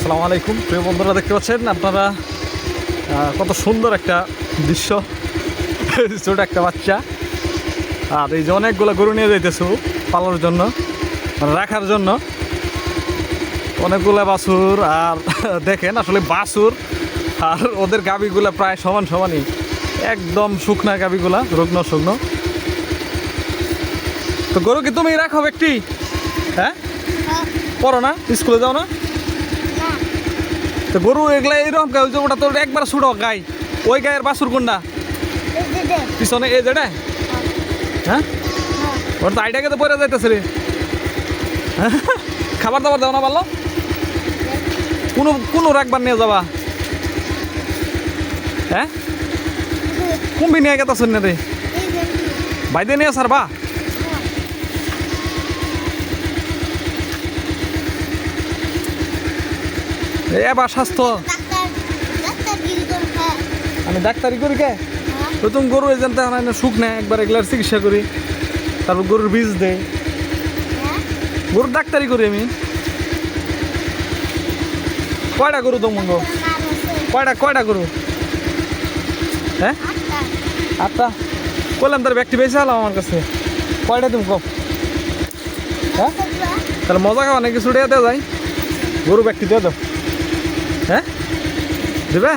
আসসালামু আলাইকুম প্রিয় বন্ধুরা, দেখতে পাচ্ছেন আপনারা কত সুন্দর একটা দৃশ্য। ছোট একটা বাচ্চা আর এই যে অনেকগুলো গরু নিয়ে যাইতেছে পালার জন্য, মানে রাখার জন্য। অনেকগুলো বাছুর আর দেখেন আসলে বাছুর আর ওদের গাবিগুলা প্রায় সমান সমানই, একদম শুকনা গাবিগুলা, রুগ্ন শুকনো। তো গরু কি তুমি রাখো একটি? হ্যাঁ, পড়ো না, স্কুলে যাও না? তো গরু এগুলা এইরকম গাই, ওটা তো একবার ছুটো গাই। ওই গায়ের বাছুর কোনটা? পিছনে এই যেটা। হ্যাঁ, ওর তো আইটাকে তো পরে যাইতেছে রে। খাবার দাবার দাও না বললো? কোনো কোনো রাখবার নিয়ে যাবা? হ্যাঁ, কুম্ভি নিয়ে গেতা শুনে রে, বাইদে নিয়ে সারবা? এবার স্বাস্থ্য আমি ডাক্তারি করি কে? তো তুমি গরু এজেন্ট সুখ নেয়, একবার এগুলার চিকিৎসা করি, তারপর গরুর বীজ দেয়। গরুর ডাক্তারি করি আমি। কয়টা গরু তোমার? কয়টা কয়টা গরু? হ্যাঁ, 8টা। বললাম তার ব্যক্তি বেশি হলাম আমার কাছে। কয়টা তুমি কো? হ্যাঁ, তাহলে মজা খাওয়া নাকি ছুটে দেওয়া যায়? গরু ব্যক্তি দিয়ে দাও। হ্যাঁ, দেবে?